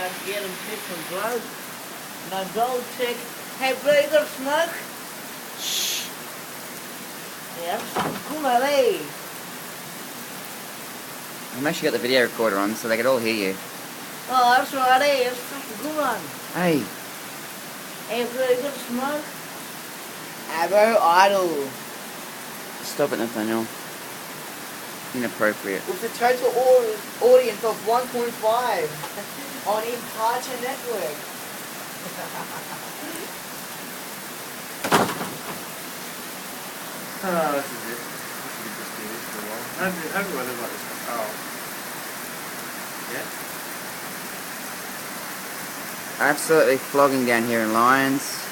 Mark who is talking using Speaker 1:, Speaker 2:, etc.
Speaker 1: trying to get them pick some drugs. Now go check. Hey, bro, you gonna smoke? Shh. Yeah, that's cool, eh?
Speaker 2: I'm actually got the video recorder on so they could all hear you.
Speaker 1: Oh, that's right, eh? That's fucking good one.
Speaker 2: Hey.
Speaker 1: Hey, bro, you gonna smoke? Abo idle.
Speaker 2: Stop it, Nathaniel. Inappropriate.
Speaker 1: With a total audience of 1.5 on Imparter Network.
Speaker 3: Oh, this is it. We should just do this for a while. How do I live like this? Oh. Yeah?
Speaker 2: Absolutely flogging down here in Lions.